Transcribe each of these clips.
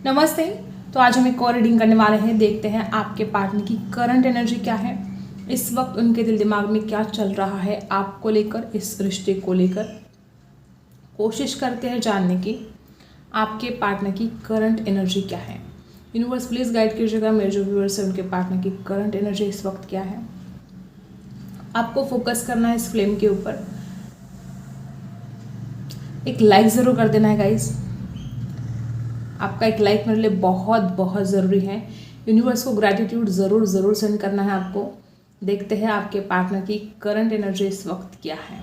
नमस्ते। तो आज हम एक और रीडिंग करने वाले हैं। देखते हैं आपके पार्टनर की करंट एनर्जी क्या है, इस वक्त उनके दिल दिमाग में क्या चल रहा है आपको लेकर, इस रिश्ते को लेकर। कोशिश करते हैं जानने की आपके पार्टनर की करंट एनर्जी क्या है। यूनिवर्स प्लीज़ गाइड कीजिएगा मेरे जो व्यूअर्स हैं उनके पार्टनर की करंट एनर्जी इस वक्त क्या है। आपको फोकस करना है इस फ्लेम के ऊपर। एक लाइक ज़रूर कर देना है गाइस। आपका एक लाइक मेरे लिए बहुत बहुत ज़रूरी है। यूनिवर्स को ग्रैटिट्यूड ज़रूर सेंड करना है आपको। देखते हैं आपके पार्टनर की करंट एनर्जी इस वक्त क्या है,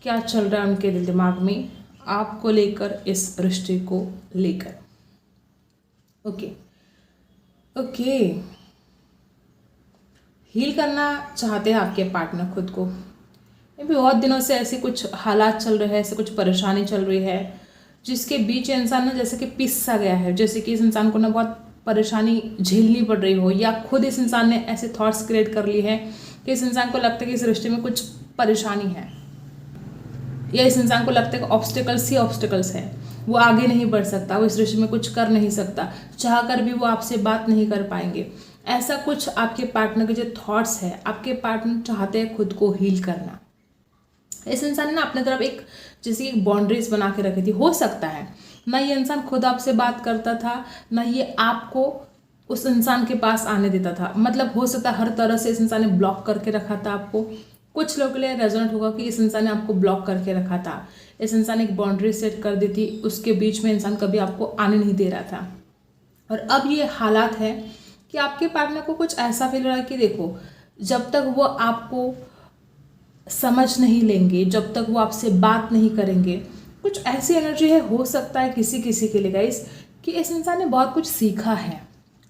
क्या चल रहा है उनके दिल दिमाग में आपको लेकर, इस रिश्ते को लेकर। ओके हील करना चाहते हैं आपके पार्टनर खुद को। ये भी बहुत दिनों से ऐसे कुछ हालात चल रहे हैं, ऐसे कुछ परेशानी चल रही है जिसके बीच इंसान ना जैसे कि पिस सा गया है, जैसे कि इस इंसान को ना बहुत परेशानी झेलनी पड़ रही हो, या खुद इस इंसान ने ऐसे थॉट्स क्रिएट कर लिए हैं कि इस इंसान को लगता है कि इस रिश्ते में कुछ परेशानी है, या इस इंसान को लगता है कि ऑब्स्टिकल्स ही ऑब्स्टिकल्स है, वो आगे नहीं बढ़ सकता, वो इस रिश्ते में कुछ कर नहीं सकता, चाह कर भी वो आपसे बात नहीं कर पाएंगे। ऐसा कुछ आपके पार्टनर के जो थॉट्स है, आपके पार्टनर चाहते हैं खुद को हील करना। इस इंसान ने ना अपने तरफ एक जैसे एक बाउंड्रीज बना के रखी थी। हो सकता है ना ये इंसान खुद आपसे बात करता था, ना ये आपको उस इंसान के पास आने देता था। मतलब हो सकता है हर तरह से इस इंसान ने ब्लॉक करके रखा था आपको। कुछ लोगों के लिए रेजोनेट होगा कि इस इंसान ने आपको ब्लॉक करके रखा था, इस इंसान ने एक बाउंड्री सेट कर दी थी, उसके बीच में इंसान कभी आपको आने नहीं दे रहा था। और अब ये हालात है कि आपके पार्टनर को कुछ ऐसा फील रहा है कि देखो, जब तक वो आपको समझ नहीं लेंगे, जब तक वो आपसे बात नहीं करेंगे, कुछ ऐसी एनर्जी है। हो सकता है किसी किसी के लिए गाइस कि इस इंसान ने बहुत कुछ सीखा है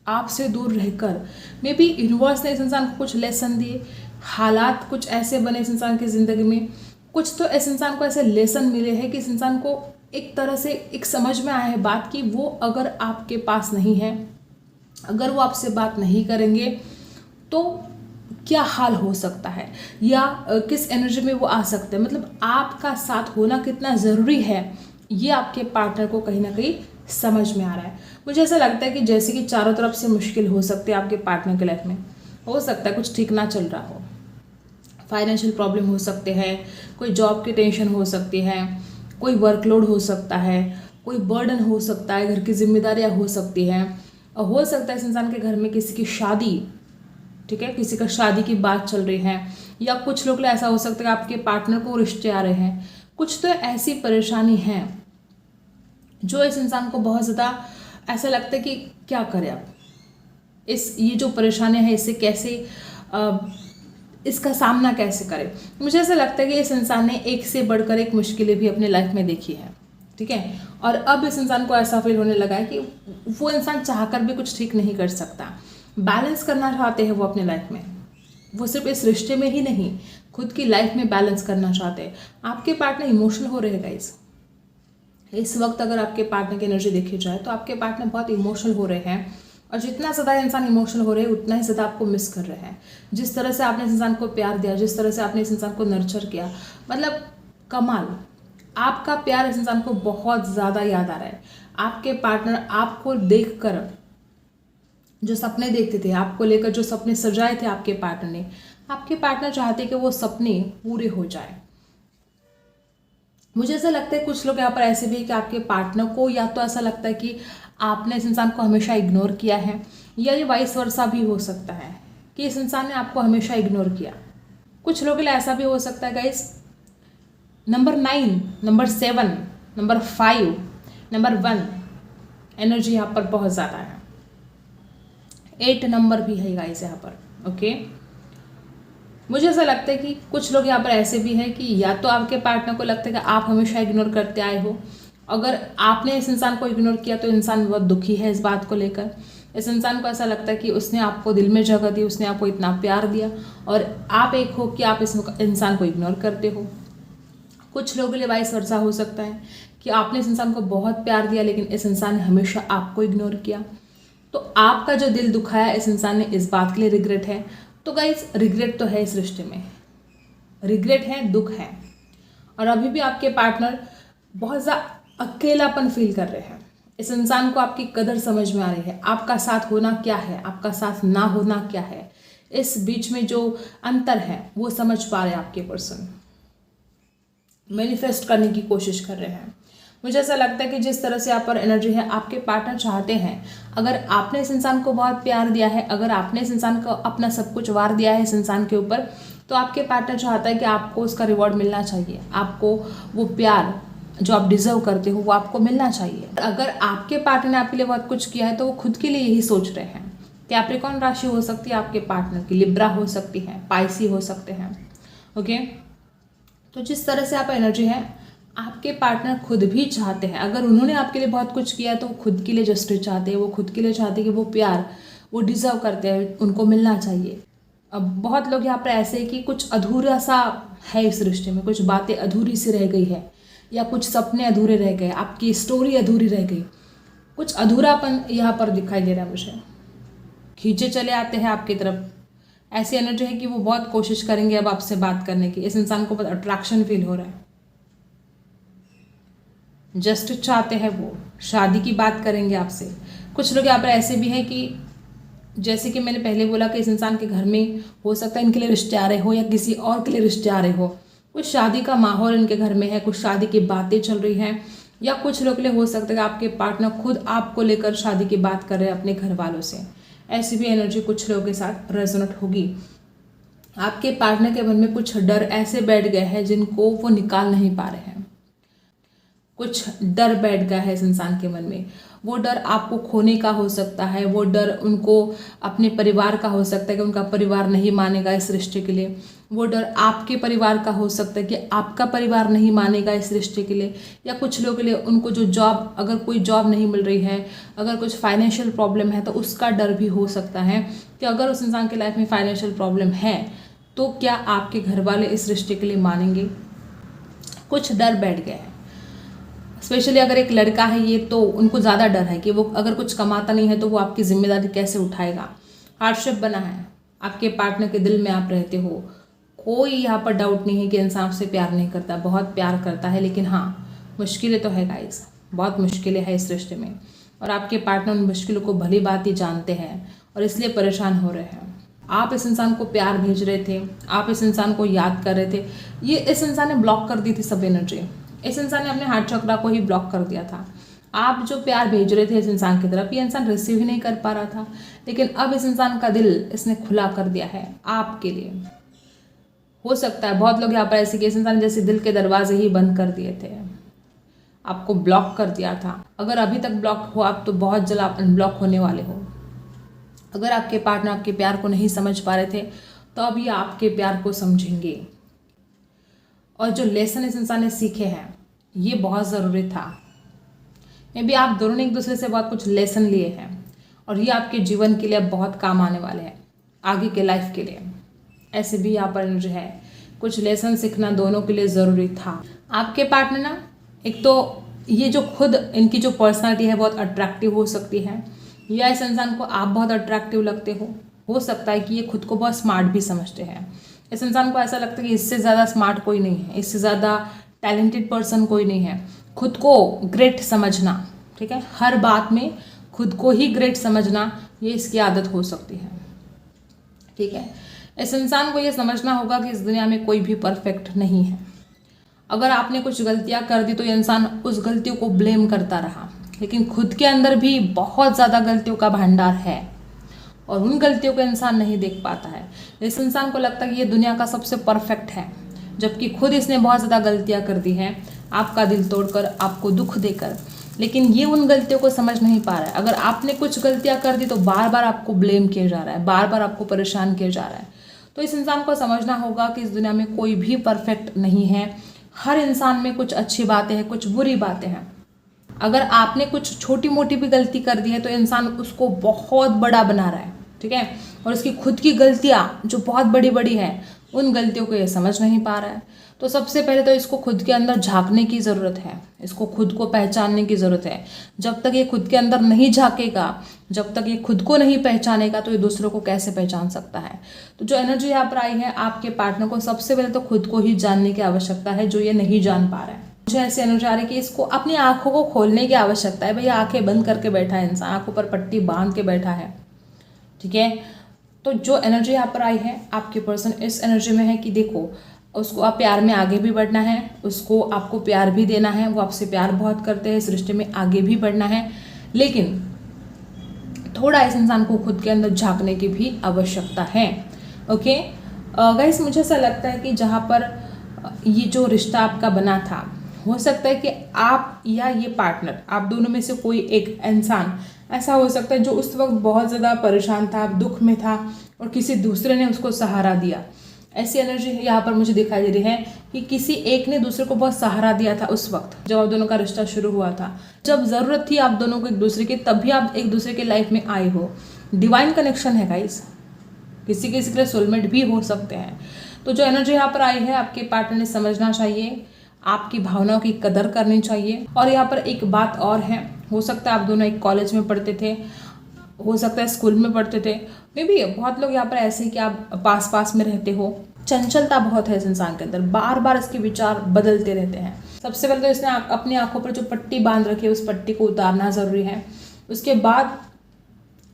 आपसे दूर रहकर। मे बी यूनिवर्स ने इस इंसान को कुछ लेसन दिए, हालात कुछ ऐसे बने इस इंसान की ज़िंदगी में, कुछ तो इस इंसान को ऐसे लेसन मिले हैं कि इस इंसान को एक तरह से एक समझ में आया है बात कि वो अगर आपके पास नहीं है, अगर वो आपसे बात नहीं करेंगे तो क्या हाल हो सकता है, या किस एनर्जी में वो आ सकते हैं। मतलब आपका साथ होना कितना ज़रूरी है, ये आपके पार्टनर को कहीं ना कहीं समझ में आ रहा है। मुझे ऐसा लगता है कि जैसे कि चारों तरफ से मुश्किल हो सकती है आपके पार्टनर के लाइफ में। हो सकता है कुछ ठीक ना चल रहा हो, फाइनेंशियल प्रॉब्लम हो सकते हैं, कोई जॉब की टेंशन हो सकती है, कोई वर्कलोड हो सकता है, कोई बर्डन हो सकता है, घर की जिम्मेदारियाँ हो सकती हैं, और हो सकता है इस इंसान के घर में किसी की शादी, ठीक है, किसी का शादी की बात चल रही है, या कुछ लोग ऐसा हो सकता है कि आपके पार्टनर को रिश्ते आ रहे हैं। कुछ तो ऐसी परेशानी है जो इस इंसान को बहुत ज़्यादा ऐसा लगता है कि क्या करें अब, ये जो परेशानियां हैं इससे कैसे इसका सामना कैसे करें। मुझे ऐसा लगता है कि इस इंसान ने एक से बढ़कर एक मुश्किलें भी अपने लाइफ में देखी है, ठीक है, और अब इस इंसान को ऐसा फील होने लगा है कि वो इंसान चाहकर भी कुछ ठीक नहीं कर सकता। बैलेंस करना चाहते हैं वो अपने लाइफ में, वो सिर्फ इस रिश्ते में ही नहीं, खुद की लाइफ में बैलेंस करना चाहते हैं। आपके पार्टनर इमोशनल हो रहे हैं गाइस इस वक्त। अगर आपके पार्टनर की एनर्जी देखी जाए तो आपके पार्टनर बहुत इमोशनल हो रहे हैं, और जितना ज़्यादा इंसान इमोशनल हो रहे हैं उतना ही ज़्यादा आपको मिस कर रहे हैं। जिस तरह से आपने इस इंसान को प्यार दिया, जिस तरह से आपने इस इंसान को नर्चर किया, मतलब कमाल। आपका प्यार इस इंसान को बहुत ज़्यादा याद आ रहा है। आपके पार्टनर आपको देखकर जो सपने देखते थे, आपको लेकर जो सपने सजाए थे आपके पार्टनर ने, आपके पार्टनर चाहते कि वो सपने पूरे हो जाए। मुझे ऐसा लगता है कुछ लोग यहाँ पर ऐसे भी है कि आपके पार्टनर को या तो ऐसा लगता है कि आपने इस इंसान को हमेशा इग्नोर किया है, या ये वाइस वर्सा भी हो सकता है कि इस इंसान ने आपको हमेशा इग्नोर किया। कुछ लोगों के लिए ऐसा भी हो सकता है guys, number 9, number 7, number 5, number 1 energy यहाँ पर बहुत ज़्यादा है। 8 नंबर भी है गाइस यहाँ पर। ओके, मुझे ऐसा लगता है कि कुछ लोग यहाँ पर ऐसे भी हैं कि या तो आपके पार्टनर को लगता है कि आप हमेशा इग्नोर करते आए हो, अगर आपने इस इंसान को इग्नोर किया तो इंसान बहुत दुखी है इस बात को लेकर। इस इंसान को ऐसा लगता है कि उसने आपको दिल में जगह दी, उसने आपको इतना प्यार दिया, और आप एक हो कि आप इस इंसान को इग्नोर करते हो। कुछ लोगों के लिए वाइस वर्सा हो सकता है कि आपने इस इंसान को बहुत प्यार दिया लेकिन इस इंसान ने हमेशा आपको इग्नोर किया। तो आपका जो दिल दुखाया इस इंसान ने, इस बात के लिए रिग्रेट है। तो गाइस रिग्रेट तो है इस रिश्ते में, रिग्रेट है, दुख है, और अभी भी आपके पार्टनर बहुत ज़्यादा अकेलापन फील कर रहे हैं। इस इंसान को आपकी कदर समझ में आ रही है, आपका साथ होना क्या है, आपका साथ ना होना क्या है, इस बीच में जो अंतर है वो समझ पा रहे हैं आपके पर्सन। मैनिफेस्ट करने की कोशिश कर रहे हैं। मुझे ऐसा लगता है कि जिस तरह से आप पर एनर्जी है, आपके पार्टनर चाहते हैं, अगर आपने इस इंसान को बहुत प्यार दिया है, अगर आपने इस इंसान को अपना सब कुछ वार दिया है इस इंसान के ऊपर, तो आपके पार्टनर चाहता है कि आपको उसका रिवॉर्ड मिलना चाहिए, आपको वो प्यार जो आप डिजर्व करते हो वो आपको मिलना चाहिए। अगर आपके पार्टनर ने आपके लिए बहुत कुछ किया है तो वो खुद के लिए यही सोच रहे हैं। कैप्रिकॉर्न राशि हो सकती है आपके पार्टनर की, लिब्रा हो सकती है, पाइसी हो सकते हैं। ओके, तो जिस तरह से आप एनर्जी है, आपके पार्टनर खुद भी चाहते हैं, अगर उन्होंने आपके लिए बहुत कुछ किया है तो वो खुद के लिए जस्टिस चाहते हैं, वो खुद के लिए चाहते हैं कि वो प्यार वो डिजर्व करते हैं, उनको मिलना चाहिए। अब बहुत लोग यहाँ पर ऐसे हैं कि कुछ अधूरा सा है इस रिश्ते में, कुछ बातें अधूरी सी रह गई है, या कुछ सपने अधूरे रह गए, आपकी स्टोरी अधूरी रह गई, कुछ अधूरापन यहाँ पर दिखाई दे रहा है मुझे। खींचे चले आते हैं आपकी तरफ, ऐसी एनर्जी है कि वो बहुत कोशिश करेंगे अब आपसे बात करने की। इस इंसान को बहुत अट्रैक्शन फील हो रहा है, जस्टिस चाहते हैं, वो शादी की बात करेंगे आपसे। कुछ लोग यहाँ पर ऐसे भी हैं कि जैसे कि मैंने पहले बोला कि इस इंसान के घर में हो सकता है इनके लिए रिश्ते आ रहे हो या किसी और के लिए रिश्ते आ रहे हो, कुछ शादी का माहौल इनके घर में है, कुछ शादी की बातें चल रही हैं, या कुछ लोग के लिए हो सकता है कि आपके पार्टनर खुद आपको लेकर शादी की बात कर रहे हैं अपने घर वालों से। ऐसी भी एनर्जी कुछ लोगों के साथ रेजोनेट होगी। आपके पार्टनर के मन में कुछ डर ऐसे बैठ गए हैं जिनको वो निकाल नहीं पा रहे हैं। कुछ डर बैठ गया है इस इंसान के मन में, वो डर आपको खोने का हो सकता है, वो डर उनको अपने परिवार का हो सकता है कि उनका परिवार नहीं मानेगा इस रिश्ते के लिए, वो डर आपके परिवार का हो सकता है कि आपका परिवार नहीं मानेगा इस रिश्ते के लिए, या कुछ लोगों के लिए उनको जो जॉब, अगर कोई जॉब नहीं मिल रही है, अगर कुछ फाइनेंशियल प्रॉब्लम है तो उसका डर भी हो सकता है कि अगर उस इंसान के लाइफ में फाइनेंशियल प्रॉब्लम है तो क्या आपके घर वाले इस रिश्ते के लिए मानेंगे। कुछ डर बैठ गया है। स्पेशली अगर एक लड़का है ये, तो उनको ज़्यादा डर है कि वो अगर कुछ कमाता नहीं है तो वो आपकी जिम्मेदारी कैसे उठाएगा। हार्डशिप बना है, आपके पार्टनर के दिल में आप रहते हो, कोई यहाँ पर डाउट नहीं है कि इंसान आपसे प्यार नहीं करता, बहुत प्यार करता है, लेकिन हाँ मुश्किलें तो है गाइस, बहुत मुश्किलें हैं इस रिश्ते में, और आपके पार्टनर उन मुश्किलों को भली बात ही जानते हैं और इसलिए परेशान हो रहे हैं। आप इस इंसान को प्यार भेज रहे थे, आप इस इंसान को याद कर रहे थे, ये इस इंसान ने ब्लॉक कर दी थी सब एनर्जी, इस इंसान ने अपने हार्ट चक्रा को ही ब्लॉक कर दिया था। आप जो प्यार भेज रहे थे इस इंसान की तरफ, ये इंसान रिसीव ही नहीं कर पा रहा था, लेकिन अब इस इंसान का दिल इसने खुला कर दिया है आपके लिए। हो सकता है बहुत लोग यहाँ पर ऐसे कि इस इंसान जैसे दिल के दरवाजे ही बंद कर दिए थे, आपको ब्लॉक कर दिया था। अगर अभी तक ब्लॉक हो आप, तो बहुत जल्द आप अनब्लॉक होने वाले हो। अगर आपके पार्टनर आपके प्यार को नहीं समझ पा रहे थे तो अब ये आपके प्यार को समझेंगे, और जो लेसन इस इंसान ने सीखे हैं ये बहुत ज़रूरी था। मे बी आप दोनों ने एक दूसरे से बहुत कुछ लेसन लिए हैं और ये आपके जीवन के लिए बहुत काम आने वाले हैं, आगे के लाइफ के लिए। ऐसे भी यहाँ पर जो है कुछ लेसन सीखना दोनों के लिए ज़रूरी था। आपके पार्टनर ना, एक तो ये जो खुद इनकी जो पर्सनालिटी है बहुत अट्रैक्टिव हो सकती है, या इस इंसान को आप बहुत अट्रैक्टिव लगते हो सकता है कि ये खुद को बहुत स्मार्ट भी समझते हैं। इस इंसान को ऐसा लगता है कि इससे ज़्यादा स्मार्ट कोई नहीं है, इससे ज़्यादा टैलेंटेड पर्सन कोई नहीं है। खुद को ग्रेट समझना, ठीक है, हर बात में खुद को ही ग्रेट समझना, ये इसकी आदत हो सकती है। ठीक है, इस इंसान को ये समझना होगा कि इस दुनिया में कोई भी परफेक्ट नहीं है। अगर आपने कुछ गलतियां कर दी तो ये इंसान उस गलतियों को ब्लेम करता रहा, लेकिन खुद के अंदर भी बहुत ज़्यादा गलतियों का भंडार है और उन गलतियों को इंसान नहीं देख पाता है। इस इंसान को लगता है कि ये दुनिया का सबसे परफेक्ट है, जबकि खुद इसने बहुत ज़्यादा गलतियां कर दी हैं, आपका दिल तोड़कर, आपको दुख देकर, लेकिन ये उन गलतियों को समझ नहीं पा रहा है। अगर आपने कुछ गलतियां कर दी तो बार बार आपको ब्लेम किया जा रहा है, बार बार आपको परेशान किया जा रहा है। तो इस इंसान को समझना होगा कि इस दुनिया में कोई भी परफेक्ट नहीं है, हर इंसान में कुछ अच्छी बातें हैं, कुछ बुरी बातें हैं। अगर आपने कुछ छोटी मोटी भी गलती कर दी है तो इंसान उसको बहुत बड़ा बना रहा है, ठीक है, और उसकी खुद की गलतियां जो बहुत बड़ी बड़ी है, उन गलतियों को ये समझ नहीं पा रहा है। तो सबसे पहले तो इसको खुद के अंदर झांकने की ज़रूरत है, इसको खुद को पहचानने की ज़रूरत है। जब तक ये खुद के अंदर नहीं झांकेगा, जब तक ये खुद को नहीं पहचानेगा, तो ये दूसरों को कैसे पहचान सकता है। तो जो एनर्जी यहाँ पर आई है, आपके पार्टनर को सबसे पहले तो खुद को ही जानने की आवश्यकता है, जो ये नहीं जान पा रहा है। मुझे ऐसी एनर्जी आ रही है कि इसको अपनी आंखों को खोलने की आवश्यकता है। भैया आंखें बंद करके बैठा है इंसान, आंखों पर पट्टी बांध के बैठा है, ठीक है। तो जो एनर्जी यहाँ पर आई है, आपके पर्सन इस एनर्जी में है कि देखो उसको आप प्यार में आगे भी बढ़ना है, उसको आपको प्यार भी देना है, वो आपसे प्यार बहुत करते हैं, इस रिश्ते में आगे भी बढ़ना है, लेकिन थोड़ा इस इंसान को खुद के अंदर झांकने की भी आवश्यकता है। ओके गाइस, मुझे ऐसा लगता है कि जहाँ पर ये जो रिश्ता आपका बना था, हो सकता है कि आप या ये पार्टनर, आप दोनों में से कोई एक इंसान ऐसा हो सकता है जो उस वक्त बहुत ज़्यादा परेशान था, दुख में था और किसी दूसरे ने उसको सहारा दिया। ऐसी एनर्जी यहाँ पर मुझे दिखाई दे रही है कि किसी एक ने दूसरे को बहुत सहारा दिया था उस वक्त जब आप दोनों का रिश्ता शुरू हुआ था, जब ज़रूरत थी आप दोनों को एक दूसरे की, तभी आप एक दूसरे के लाइफ में आए हो। डिवाइन कनेक्शन है गाइस, किसी किसी के लिए सोलमेट भी हो सकते हैं। तो जो एनर्जी यहाँ पर आई है, आपके पार्टनर ने समझना चाहिए, आपकी भावनाओं की कदर करनी चाहिए। और यहाँ पर एक बात और है, हो सकता है आप दोनों एक कॉलेज में पढ़ते थे, हो सकता है स्कूल में पढ़ते थे, मे बी बहुत लोग यहाँ पर ऐसे ही कि आप पास पास में रहते हो। चंचलता बहुत है इस इंसान के अंदर, बार बार इसके विचार बदलते रहते हैं। सबसे पहले तो इसने अपनी आंखों पर जो पट्टी बांध रखी है उस पट्टी को उतारना ज़रूरी है। उसके बाद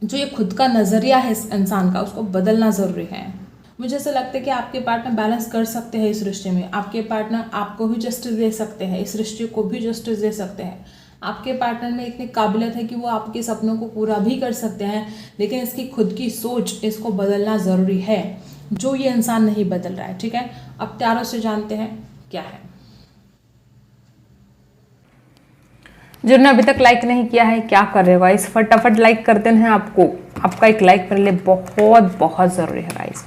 जो ये खुद का नज़रिया है इस इंसान का, उसको बदलना ज़रूरी है। मुझे ऐसा लगता है कि आपके पार्टनर बैलेंस कर सकते हैं इस रिश्ते में। आपके पार्टनर आपको भी जस्टिस दे सकते हैं, इस रिश्ते को भी जस्टिस दे सकते हैं। आपके पार्टनर में इतनी काबिलियत है कि वो आपके सपनों को पूरा भी कर सकते हैं, लेकिन इसकी खुद की सोच, इसको बदलना ज़रूरी है, जो ये इंसान नहीं बदल रहा है, ठीक है। अब प्यारों से जानते हैं क्या है। जिन्होंने अभी तक लाइक नहीं किया है, क्या कर रहे हो गाइस, फटाफट लाइक कर देना है आपको। आपका एक लाइक मेरे लिए बहुत बहुत ज़रूरी है गाइस।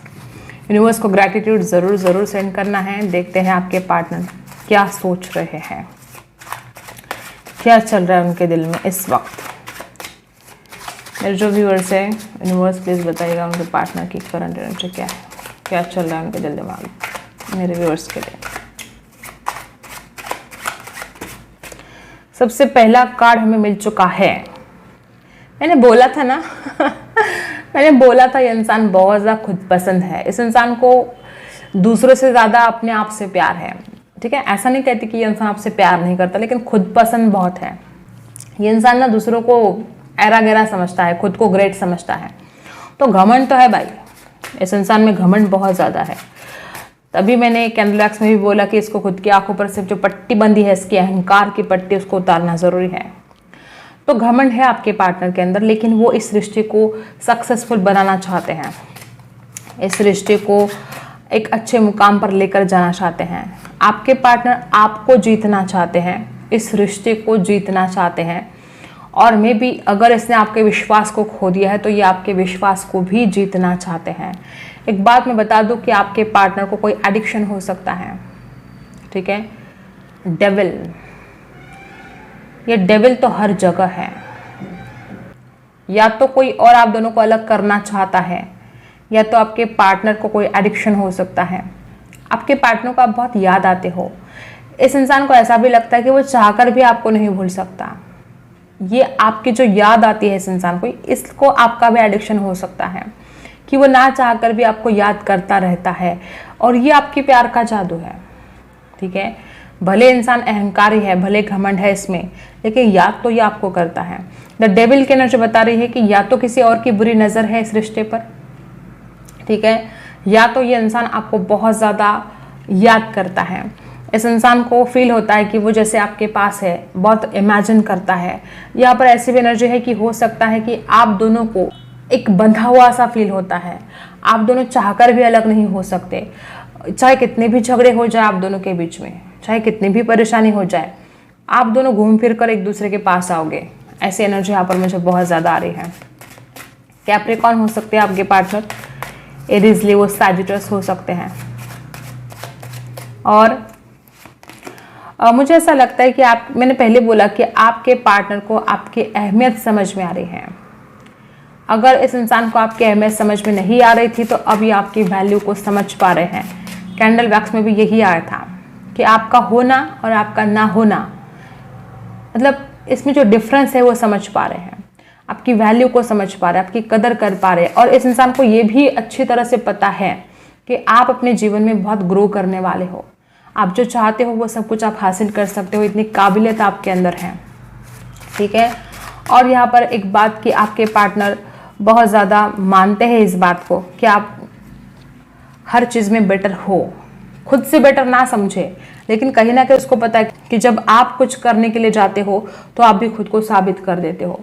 यूनिवर्स को ग्रैटिट्यूड ज़रूर सेंड करना है। देखते हैं आपके पार्टनर क्या सोच रहे हैं, क्या चल रहा है उनके दिल में इस वक्त। मेरे जो व्यूअर्स हैं, यूनिवर्स प्लीज़ बताइएगा उनके पार्टनर की करंट एनर्जी क्या है, क्या चल रहा है उनके दिल दिमाग में मेरे व्यूअर्स के लिए। सबसे पहला कार्ड हमें मिल चुका है। मैंने बोला था ना मैंने बोला था ये इंसान बहुत ज़्यादा खुद पसंद है। इस इंसान को दूसरों से ज़्यादा अपने आप से प्यार है, ठीक है। ऐसा नहीं कहती कि ये इंसान आपसे प्यार नहीं करता, लेकिन खुद पसंद बहुत है। ये इंसान ना दूसरों को ऐरा गैरा समझता है, खुद को ग्रेट समझता है। तो घमंड तो है भाई, इस इंसान में घमंड बहुत ज़्यादा है। तभी मैंने कैंडल वैक्स में भी बोला कि इसको खुद की आंखों पर सिर्फ जो पट्टी बंदी है, इसकी अहंकार की पट्टी, उसको उतारना ज़रूरी है। तो घमंड है आपके पार्टनर के अंदर, लेकिन वो इस रिश्ते को सक्सेसफुल बनाना चाहते हैं, इस रिश्ते को एक अच्छे मुकाम पर लेकर जाना चाहते हैं। आपके पार्टनर आपको जीतना चाहते हैं, इस रिश्ते को जीतना चाहते हैं। और मे बी अगर इसने आपके विश्वास को खो दिया है तो ये आपके विश्वास को भी जीतना चाहते हैं। एक बात मैं बता दूं कि आपके पार्टनर को कोई एडिक्शन हो सकता है, ठीक है। डेविल, ये डेविल तो हर जगह है। या तो कोई और आप दोनों को अलग करना चाहता है, या तो आपके पार्टनर को कोई एडिक्शन हो सकता है। आपके पार्टनर को आप बहुत याद आते हो। इस इंसान को ऐसा भी लगता है कि वो चाहकर भी आपको नहीं भूल सकता। ये आपकी जो याद आती है इस इंसान को, इसको आपका भी एडिक्शन हो सकता है कि वो ना चाहकर भी आपको याद करता रहता है। और ये आपके प्यार का जादू है, ठीक है। भले इंसान अहंकारी है, भले घमंड है इसमें, लेकिन याद तो ये आपको करता है। द डेविल की एनर्जी बता रही है कि या तो किसी और की बुरी नज़र है इस रिश्ते पर, ठीक है, या तो ये इंसान आपको बहुत ज़्यादा याद करता है। इस इंसान को फील होता है कि वो जैसे आपके पास है, बहुत इमेजिन करता है। यहाँ पर ऐसी भी एनर्जी है कि हो सकता है कि आप दोनों को एक बंधा हुआ सा फील होता है। आप दोनों चाहकर भी अलग नहीं हो सकते, चाहे कितने भी झगड़े हो जाए आप दोनों के बीच में, चाहे कितनी भी परेशानी हो जाए, आप दोनों घूम फिर कर एक दूसरे के पास आओगे। ऐसी एनर्जी यहाँ पर मुझे बहुत ज़्यादा आ रही है। कैप्रिकॉर्न हो सकते हैं आपके पार्टनर, एरीज, लियो, सैजिटस हो सकते हैं। और मुझे ऐसा लगता है कि मैंने पहले बोला कि आपके पार्टनर को आपकी अहमियत समझ में आ रही है। अगर इस इंसान को आपकी अहमियत समझ में नहीं आ रही थी तो अभी आपकी वैल्यू को समझ पा रहे हैं। कैंडल वैक्स में भी यही आया था कि आपका होना और आपका ना होना, मतलब इसमें जो डिफरेंस है वो समझ पा रहे हैं, आपकी वैल्यू को समझ पा रहे हैं, आपकी कदर कर पा रहे हैं। और इस इंसान को ये भी अच्छी तरह से पता है कि आप अपने जीवन में बहुत ग्रो करने वाले हो, आप जो चाहते हो वो सब कुछ आप हासिल कर सकते हो, इतनी काबिलियत आपके अंदर है, ठीक है। और यहाँ पर एक बात कि आपके पार्टनर बहुत ज़्यादा मानते हैं इस बात को कि आप हर चीज़ में बेटर हो, खुद से बेटर ना समझे, लेकिन कहीं ना कहीं उसको पता है कि जब आप कुछ करने के लिए जाते हो तो आप भी खुद को साबित कर देते हो।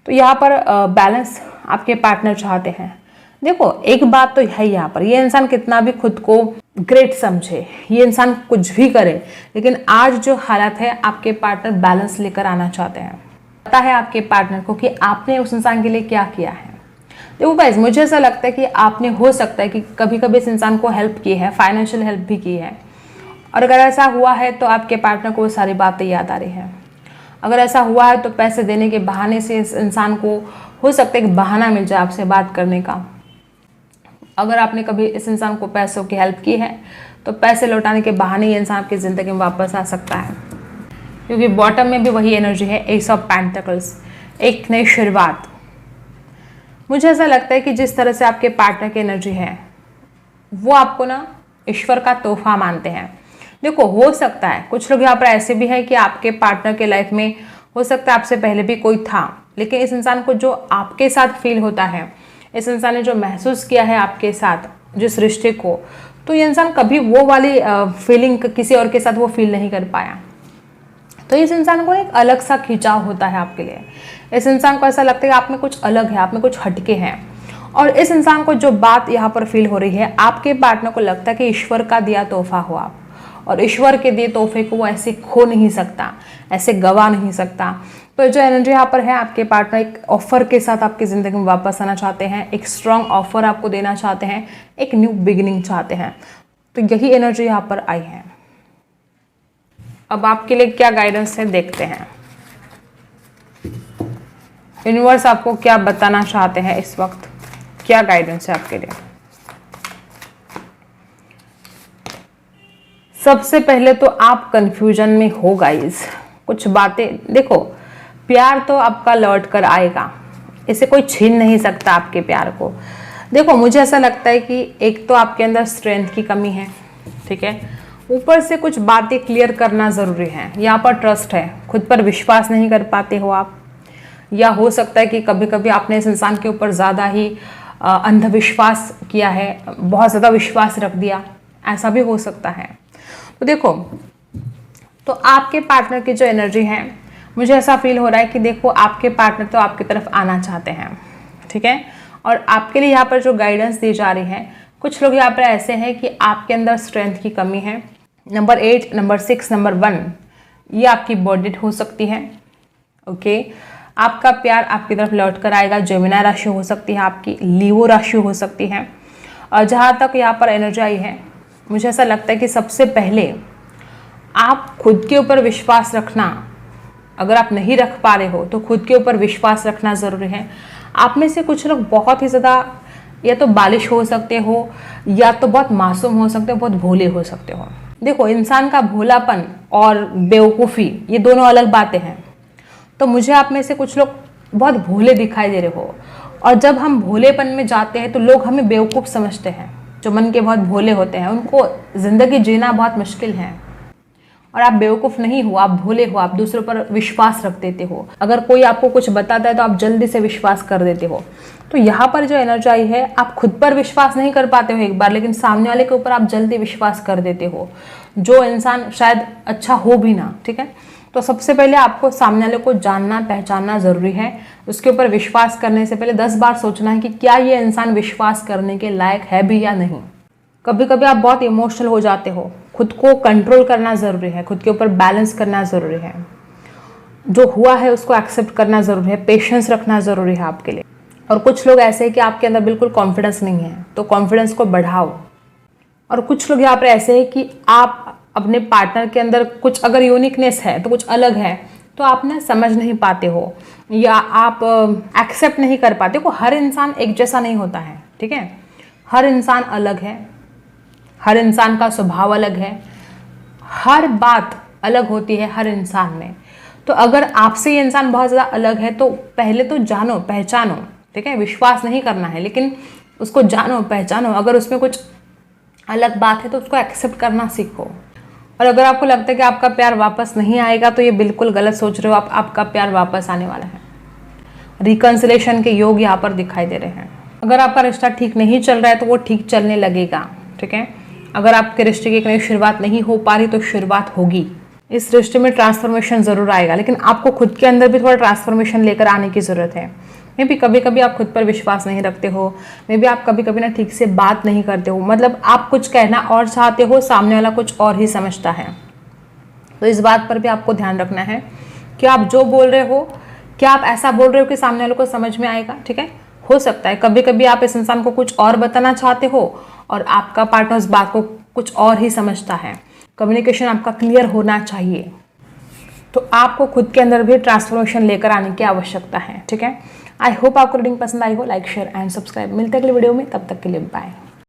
तो यहाँ पर बैलेंस आपके पार्टनर चाहते हैं। देखो एक बात तो है यहाँ पर, ये इंसान कितना भी खुद को ग्रेट समझे, ये इंसान कुछ भी करे, लेकिन आज जो हालत है आपके पार्टनर बैलेंस लेकर आना चाहते हैं। पता है आपके पार्टनर को कि आपने उस इंसान के लिए क्या किया है। देखो गाइस, मुझे ऐसा लगता है कि आपने हो सकता है कि कभी कभी इस इंसान को हेल्प की है, फाइनेंशियल हेल्प भी की है, और अगर ऐसा हुआ है तो आपके पार्टनर को वो सारी बातें याद आ रही हैं। अगर ऐसा हुआ है तो पैसे देने के बहाने से इस इंसान को हो सकता है कि बहाना मिल जाए आपसे बात करने का। अगर आपने कभी इस इंसान को पैसों की हेल्प की है तो पैसे लौटाने के बहाने ये इंसान आपकी ज़िंदगी में वापस आ सकता है, क्योंकि बॉटम में भी वही एनर्जी है, एस ऑफ पेंटिकल्स, एक नई शुरुआत। मुझे ऐसा लगता है कि जिस तरह से आपके पार्टनर की एनर्जी है वो आपको ना ईश्वर का तोहफा मानते हैं। देखो हो सकता है कुछ लोग यहाँ पर ऐसे भी हैं कि आपके पार्टनर के लाइफ में हो सकता है आपसे पहले भी कोई था, लेकिन इस इंसान को जो आपके साथ फील होता है, इस इंसान ने जो महसूस किया है आपके साथ जिस रिश्ते को, तो ये इंसान कभी वो वाली फीलिंग किसी और के साथ वो फील नहीं कर पाया। तो इस इंसान को एक अलग सा खिंचाव होता है आपके लिए। इस इंसान को ऐसा लगता है कि आप में कुछ अलग है, आप में कुछ हटके हैं। और इस इंसान को जो बात यहाँ पर फील हो रही है, आपके पार्टनर को लगता है कि ईश्वर का दिया तोहफा हो आप, और ईश्वर के दिए तोहफे को वो ऐसे खो नहीं सकता, ऐसे गवा नहीं सकता। तो जो एनर्जी यहाँ पर है, आपके पार्टनर एक ऑफर के साथ आपकी ज़िंदगी में वापस आना चाहते हैं, एक स्ट्रॉन्ग ऑफर आपको देना चाहते हैं, एक न्यू बिगिनिंग चाहते हैं। तो यही एनर्जी यहाँ पर आई है। अब आपके लिए क्या गाइडेंस है देखते हैं, यूनिवर्स आपको क्या बताना चाहते हैं इस वक्त, क्या गाइडेंस है आपके लिए। सबसे पहले तो आप कंफ्यूजन में हो गाइस, कुछ बातें देखो, प्यार तो आपका लौट कर आएगा, इसे कोई छीन नहीं सकता आपके प्यार को। देखो मुझे ऐसा लगता है कि एक तो आपके अंदर स्ट्रेंथ की कमी है, ठीक है, ऊपर से कुछ बातें क्लियर करना ज़रूरी है। यहाँ पर ट्रस्ट है, खुद पर विश्वास नहीं कर पाते हो आप, या हो सकता है कि कभी कभी आपने इस इंसान के ऊपर ज़्यादा ही अंधविश्वास किया है, बहुत ज़्यादा विश्वास रख दिया, ऐसा भी हो सकता है। तो देखो, तो आपके पार्टनर की जो एनर्जी है, मुझे ऐसा फील हो रहा है कि देखो आपके पार्टनर तो आपकी तरफ आना चाहते हैं, ठीक है, और आपके लिए यहाँ पर जो गाइडेंस दी जा रही है, कुछ लोग यहाँ पर ऐसे हैं कि आपके अंदर स्ट्रेंथ की कमी है। नंबर 8, नंबर 6, नंबर 1 ये आपकी बर्थ हो सकती है, ओके। आपका प्यार आपकी तरफ लौट कर आएगा। जेमिनी राशि हो सकती है आपकी, लियो राशि हो सकती है। और जहाँ तक यहाँ पर एनर्जी आई है, मुझे ऐसा लगता है कि सबसे पहले आप खुद के ऊपर विश्वास रखना, अगर आप नहीं रख पा रहे हो तो खुद के ऊपर विश्वास रखना ज़रूरी है। आप में से कुछ लोग बहुत ही ज़्यादा या तो बालिश हो सकते हो, या तो बहुत मासूम हो सकते हो, बहुत भोले हो सकते हो। देखो इंसान का भोलापन और बेवकूफ़ी ये दोनों अलग बातें हैं। तो मुझे आप में से कुछ लोग बहुत भोले दिखाई दे रहे हो, और जब हम भोलेपन में जाते हैं तो लोग हमें बेवकूफ़ समझते हैं। जो मन के बहुत भोले होते हैं उनको ज़िंदगी जीना बहुत मुश्किल है, और आप बेवकूफ़ नहीं हो, आप भोले हो, आप दूसरों पर विश्वास रख देते हो। अगर कोई आपको कुछ बताता है तो आप जल्दी से विश्वास कर देते हो। तो यहाँ पर जो एनर्जी आई है, आप खुद पर विश्वास नहीं कर पाते हो एक बार, लेकिन सामने वाले के ऊपर आप जल्दी विश्वास कर देते हो, जो इंसान शायद अच्छा हो भी ना, ठीक है। तो सबसे पहले आपको सामने वाले को जानना पहचानना ज़रूरी है। उसके ऊपर विश्वास करने से पहले 10 बार सोचना है कि क्या ये इंसान विश्वास करने के लायक है भी या नहीं। कभी कभी आप बहुत इमोशनल हो जाते हो, खुद को कंट्रोल करना ज़रूरी है, खुद के ऊपर बैलेंस करना ज़रूरी है, जो हुआ है उसको एक्सेप्ट करना ज़रूरी है, पेशेंस रखना ज़रूरी है आपके लिए। और कुछ लोग ऐसे हैं कि आपके अंदर बिल्कुल कॉन्फिडेंस नहीं है, तो कॉन्फिडेंस को बढ़ाओ। और कुछ लोग यहाँ पर ऐसे हैं कि आप अपने पार्टनर के अंदर कुछ अगर यूनिकनेस है तो कुछ अलग है, तो आप ना समझ नहीं पाते हो, या आप एक्सेप्ट नहीं कर पाते हो। हर इंसान एक जैसा नहीं होता है, ठीक है, हर इंसान अलग है, हर इंसान का स्वभाव अलग है, हर बात अलग होती है हर इंसान में। तो अगर आपसे ये इंसान बहुत ज़्यादा अलग है तो पहले तो जानो पहचानो, ठीक है, विश्वास नहीं करना है, लेकिन उसको जानो पहचानो। अगर उसमें कुछ अलग बात है तो उसको एक्सेप्ट करना सीखो। और अगर आपको लगता है कि आपका प्यार वापस नहीं आएगा तो ये बिल्कुल गलत सोच रहे हो आप। आपका प्यार वापस आने वाला है। रिकंसिलेशन के योग यहाँ पर दिखाई दे रहे हैं। अगर आपका रिश्ता ठीक नहीं चल रहा है तो वो ठीक चलने लगेगा, ठीक है। अगर आपके रिश्ते की एक नई शुरुआत नहीं हो पा रही तो शुरुआत होगी। इस रिश्ते में ट्रांसफॉर्मेशन ज़रूर आएगा, लेकिन आपको खुद के अंदर भी थोड़ा ट्रांसफॉर्मेशन लेकर आने की ज़रूरत है। मे भी कभी कभी आप खुद पर विश्वास नहीं रखते हो, मे भी आप कभी कभी ना ठीक से बात नहीं करते हो, मतलब आप कुछ कहना और चाहते हो, सामने वाला कुछ और ही समझता है। तो इस बात पर भी आपको ध्यान रखना है कि आप जो बोल रहे हो, क्या आप ऐसा बोल रहे हो कि सामने वाले को समझ में आएगा, ठीक है। हो सकता है कभी कभी आप इस इंसान को कुछ और बताना चाहते हो और आपका पार्टनर इस बात को कुछ और ही समझता है। कम्युनिकेशन आपका क्लियर होना चाहिए। तो आपको खुद के अंदर भी ट्रांसफॉर्मेशन लेकर आने की आवश्यकता है, ठीक है। आई होप आपको रीडिंग पसंद आई हो। Like, share and subscribe. मिलते हैं अगले वीडियो में, तब तक के लिए बाय।